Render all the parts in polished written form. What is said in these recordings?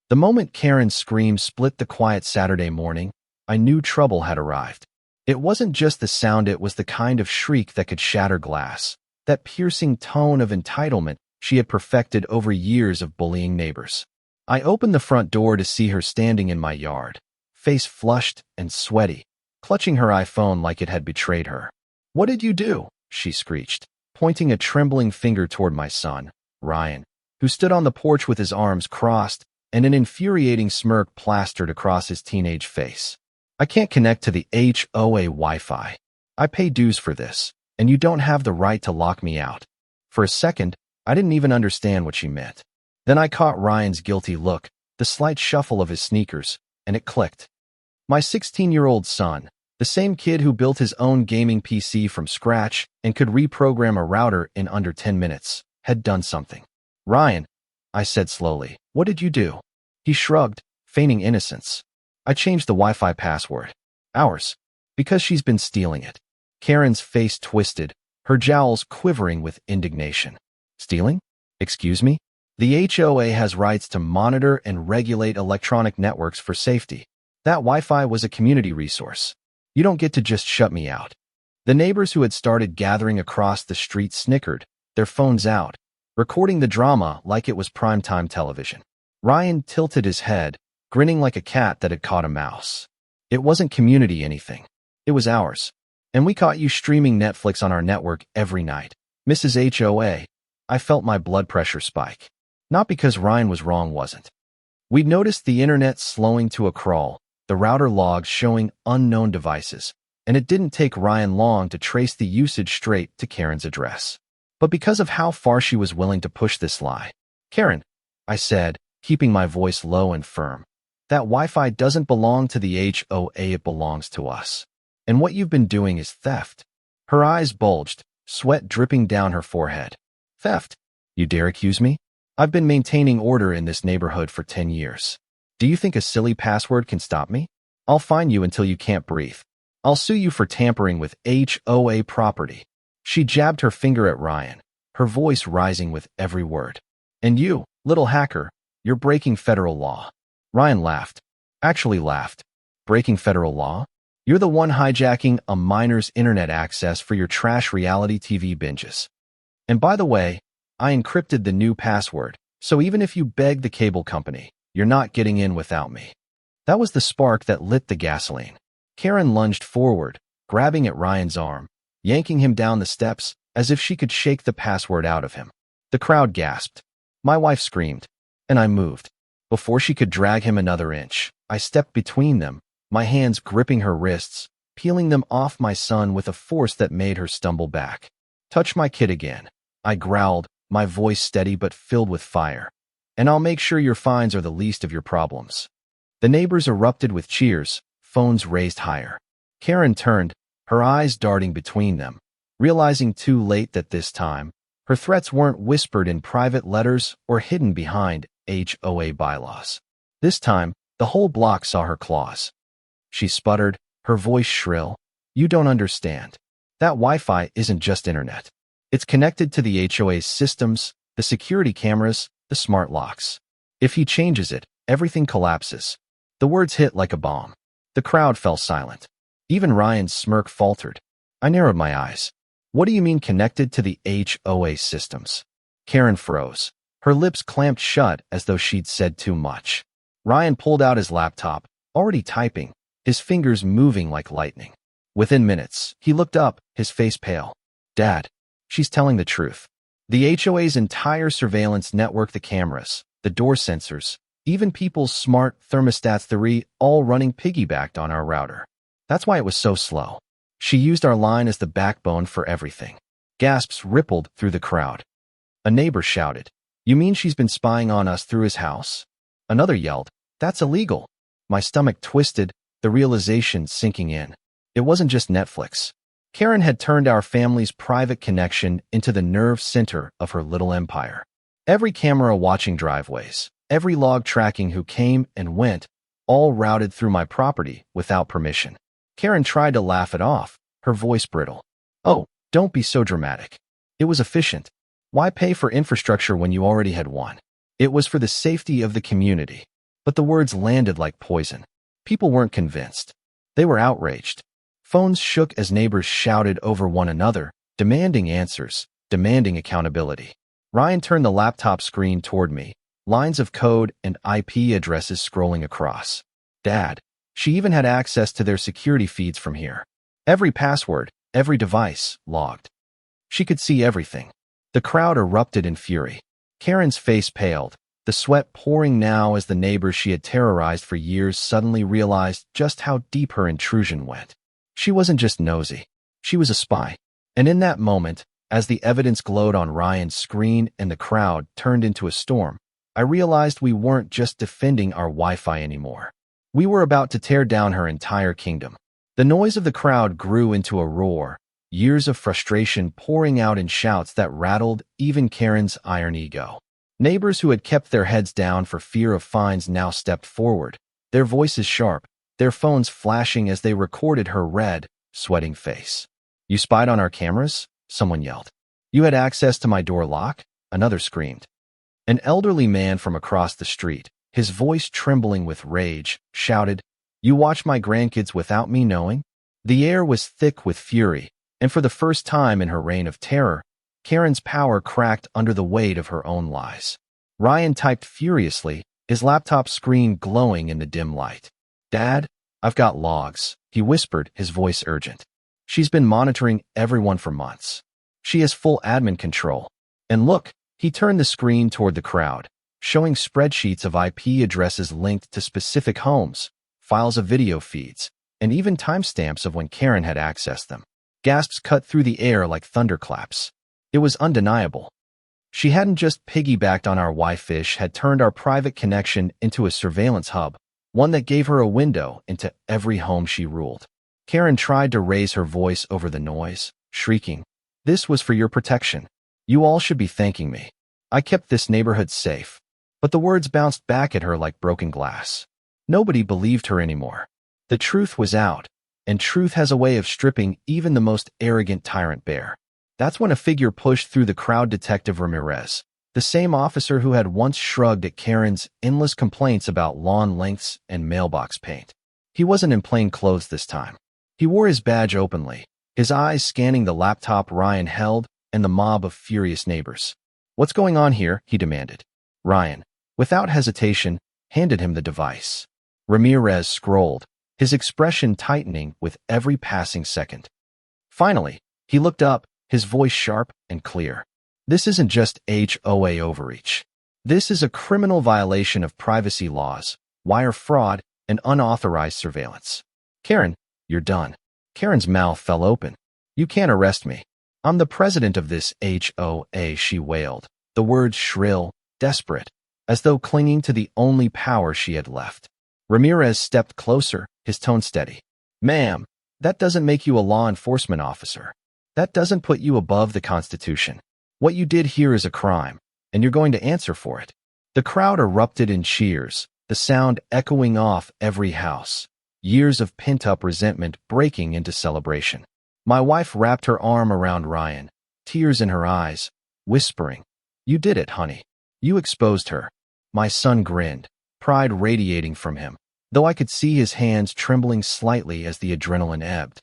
The moment Karen's scream split the quiet Saturday morning, I knew trouble had arrived. It wasn't just the sound, it was the kind of shriek that could shatter glass, that piercing tone of entitlement she had perfected over years of bullying neighbors. I opened the front door to see her standing in my yard, face flushed and sweaty, clutching her iPhone like it had betrayed her. "What did you do?" she screeched, pointing a trembling finger toward my son, Ryan, who stood on the porch with his arms crossed and an infuriating smirk plastered across his teenage face. "I can't connect to the HOA Wi-Fi. I pay dues for this, and you don't have the right to lock me out." For a second, I didn't even understand what she meant. Then I caught Ryan's guilty look, the slight shuffle of his sneakers, and it clicked. My 16-year-old son, the same kid who built his own gaming PC from scratch and could reprogram a router in under 10 minutes, had done something. "Ryan," I said slowly, "what did you do?" He shrugged, feigning innocence. "I changed the Wi-Fi password. Ours. Because she's been stealing it." Karen's face twisted, her jowls quivering with indignation. "Stealing? Excuse me? The HOA has rights to monitor and regulate electronic networks for safety. That Wi-Fi was a community resource. You don't get to just shut me out." The neighbors who had started gathering across the street snickered, their phones out, recording the drama like it was primetime television. Ryan tilted his head, grinning like a cat that had caught a mouse. "It wasn't community anything. It was ours. And we caught you streaming Netflix on our network every night." "Mrs. HOA, I felt my blood pressure spike. Not because Ryan was wrong, wasn't. We'd noticed the internet slowing to a crawl, the router logs showing unknown devices, and it didn't take Ryan long to trace the usage straight to Karen's address. But because of how far she was willing to push this lie. "Karen," I said, keeping my voice low and firm, "that Wi-Fi doesn't belong to the HOA, it belongs to us. And what you've been doing is theft." Her eyes bulged, sweat dripping down her forehead. "Theft? You dare accuse me? I've been maintaining order in this neighborhood for 10 years. Do you think a silly password can stop me? I'll fine you until you can't breathe. I'll sue you for tampering with HOA property." She jabbed her finger at Ryan, her voice rising with every word. "And you, little hacker, you're breaking federal law." Ryan laughed. Actually laughed. "Breaking federal law? You're the one hijacking a minor's internet access for your trash reality TV binges. And by the way, I encrypted the new password, so even if you beg the cable company, you're not getting in without me." That was the spark that lit the gasoline. Karen lunged forward, grabbing at Ryan's arm, yanking him down the steps as if she could shake the password out of him. The crowd gasped. My wife screamed, and I moved. Before she could drag him another inch, I stepped between them, my hands gripping her wrists, peeling them off my son with a force that made her stumble back. "Touch my kid again," I growled, my voice steady but filled with fire. "And I'll make sure your fines are the least of your problems." The neighbors erupted with cheers, phones raised higher. Karen turned, her eyes darting between them, realizing too late that this time, her threats weren't whispered in private letters or hidden behind HOA bylaws. This time, the whole block saw her claws. She sputtered, her voice shrill. "You don't understand. That Wi-Fi isn't just internet. It's connected to the HOA's systems, the security cameras, the smart locks. If he changes it, everything collapses." The words hit like a bomb. The crowd fell silent. Even Ryan's smirk faltered. I narrowed my eyes. "What do you mean connected to the HOA systems?" Karen froze. Her lips clamped shut as though she'd said too much. Ryan pulled out his laptop, already typing, his fingers moving like lightning. Within minutes, he looked up, his face pale. "Dad, she's telling the truth. The HOA's entire surveillance network, the cameras, the door sensors, even people's smart thermostats, all running piggybacked on our router. That's why it was so slow. She used our line as the backbone for everything." Gasps rippled through the crowd. A neighbor shouted, "You mean she's been spying on us through his house?" Another yelled, "That's illegal." My stomach twisted, the realization sinking in. It wasn't just Netflix. Karen had turned our family's private connection into the nerve center of her little empire. Every camera watching driveways, every log tracking who came and went, all routed through my property without permission. Karen tried to laugh it off, her voice brittle. "Oh, don't be so dramatic. It was efficient. Why pay for infrastructure when you already had one? It was for the safety of the community." But the words landed like poison. People weren't convinced. They were outraged. Phones shook as neighbors shouted over one another, demanding answers, demanding accountability. Ryan turned the laptop screen toward me, lines of code and IP addresses scrolling across. Dad. She even had access to their security feeds from here. Every password, every device, logged. She could see everything. The crowd erupted in fury. Karen's face paled, the sweat pouring now as the neighbors she had terrorized for years suddenly realized just how deep her intrusion went. She wasn't just nosy. She was a spy. And in that moment, as the evidence glowed on Ryan's screen and the crowd turned into a storm, I realized we weren't just defending our Wi-Fi anymore. We were about to tear down her entire kingdom. The noise of the crowd grew into a roar, years of frustration pouring out in shouts that rattled even Karen's iron ego. Neighbors who had kept their heads down for fear of fines now stepped forward, their voices sharp, their phones flashing as they recorded her red, sweating face. "You spied on our cameras?" someone yelled. "You had access to my door lock?" another screamed. An elderly man from across the street, his voice trembling with rage, shouted, "You watch my grandkids without me knowing?" The air was thick with fury, and for the first time in her reign of terror, Karen's power cracked under the weight of her own lies. Ryan typed furiously, his laptop screen glowing in the dim light. "Dad, I've got logs," he whispered, his voice urgent. "She's been monitoring everyone for months. She has full admin control. And look," he turned the screen toward the crowd, showing spreadsheets of IP addresses linked to specific homes, files of video feeds, and even timestamps of when Karen had accessed them. Gasps cut through the air like thunderclaps. It was undeniable. She hadn't just piggybacked on our Wi-Fi, had turned our private connection into a surveillance hub, one that gave her a window into every home she ruled. Karen tried to raise her voice over the noise, shrieking, "This was for your protection. You all should be thanking me. I kept this neighborhood safe." But the words bounced back at her like broken glass. Nobody believed her anymore. The truth was out, and truth has a way of stripping even the most arrogant tyrant bare. That's when a figure pushed through the crowd. Detective Ramirez, the same officer who had once shrugged at Karen's endless complaints about lawn lengths and mailbox paint. He wasn't in plain clothes this time. He wore his badge openly, his eyes scanning the laptop Ryan held and the mob of furious neighbors. "What's going on here?" he demanded. Ryan, without hesitation, handed him the device. Ramirez scrolled, his expression tightening with every passing second. Finally, he looked up, his voice sharp and clear. "This isn't just HOA overreach. This is a criminal violation of privacy laws, wire fraud, and unauthorized surveillance. Karen, you're done." Karen's mouth fell open. "You can't arrest me. I'm the president of this HOA," she wailed, the words shrill, desperate, as though clinging to the only power she had left. Ramirez stepped closer, his tone steady. "Ma'am, that doesn't make you a law enforcement officer. That doesn't put you above the Constitution. What you did here is a crime, and you're going to answer for it." The crowd erupted in cheers, the sound echoing off every house, years of pent-up resentment breaking into celebration. My wife wrapped her arm around Ryan, tears in her eyes, whispering, "You did it, honey. You exposed her." My son grinned, pride radiating from him, though I could see his hands trembling slightly as the adrenaline ebbed.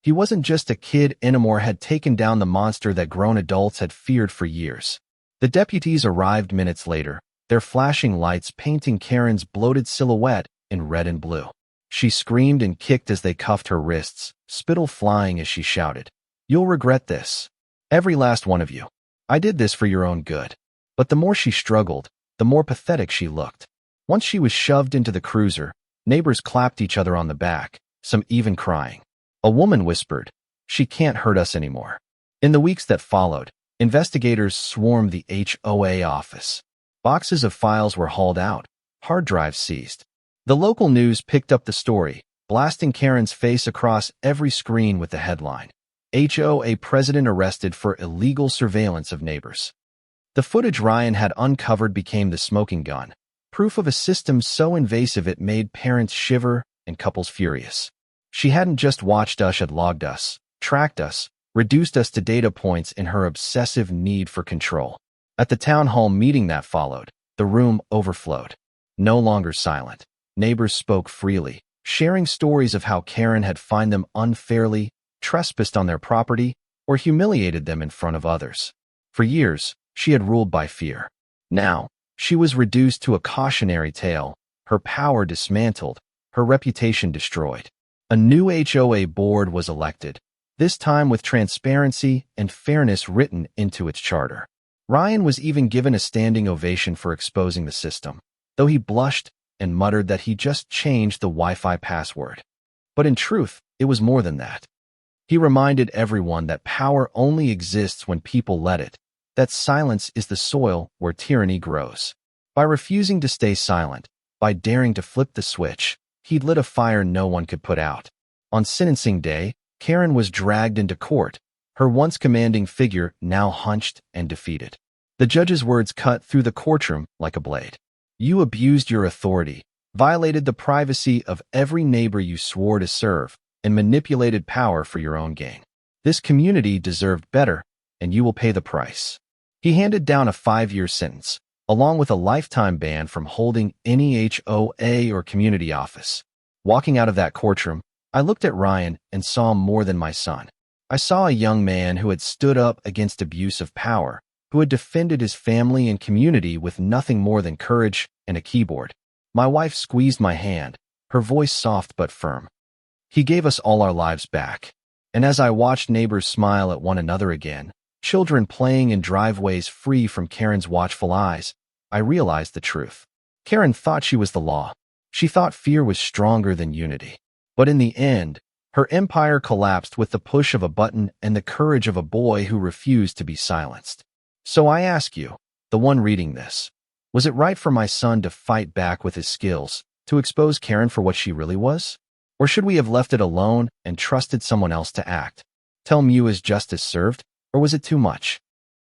He wasn't just a kid anymore, had taken down the monster that grown adults had feared for years. The deputies arrived minutes later, their flashing lights painting Karen's bloated silhouette in red and blue. She screamed and kicked as they cuffed her wrists, spittle flying as she shouted, "You'll regret this. Every last one of you. I did this for your own good." But the more she struggled, the more pathetic she looked. Once she was shoved into the cruiser, neighbors clapped each other on the back, some even crying. A woman whispered, "She can't hurt us anymore." In the weeks that followed, investigators swarmed the HOA office. Boxes of files were hauled out, hard drives seized. The local news picked up the story, blasting Karen's face across every screen with the headline, "HOA president arrested for illegal surveillance of neighbors." The footage Ryan had uncovered became the smoking gun, proof of a system so invasive it made parents shiver and couples furious. She hadn't just watched us, had logged us, tracked us, reduced us to data points in her obsessive need for control. At the town hall meeting that followed, the room overflowed. no longer silent. Neighbors spoke freely, sharing stories of how Karen had fined them unfairly, trespassed on their property, or humiliated them in front of others. For years, she had ruled by fear. Now, she was reduced to a cautionary tale, her power dismantled, her reputation destroyed. A new HOA board was elected, this time with transparency and fairness written into its charter. Ryan was even given a standing ovation for exposing the system, though he blushed and muttered that he just changed the Wi-Fi password. But in truth, it was more than that. He reminded everyone that power only exists when people let it, that silence is the soil where tyranny grows. By refusing to stay silent, by daring to flip the switch, he'd lit a fire no one could put out. On sentencing day, Karen was dragged into court, her once commanding figure now hunched and defeated. The judge's words cut through the courtroom like a blade. You abused your authority, violated the privacy of every neighbor you swore to serve, and manipulated power for your own gain. This community deserved better, and you will pay the price. He handed down a 5-year sentence, along with a lifetime ban from holding any HOA or community office. Walking out of that courtroom, I looked at Ryan and saw more than my son. I saw a young man who had stood up against abuse of power, who had defended his family and community with nothing more than courage and a keyboard. My wife squeezed my hand, her voice soft but firm. He gave us all our lives back. And as I watched neighbors smile at one another again, children playing in driveways free from Karen's watchful eyes, I realized the truth. Karen thought she was the law. She thought fear was stronger than unity. But in the end, her empire collapsed with the push of a button and the courage of a boy who refused to be silenced. So I ask you, the one reading this, was it right for my son to fight back with his skills, to expose Karen for what she really was? Or should we have left it alone and trusted someone else to act? Tell me, is justice served, or was it too much?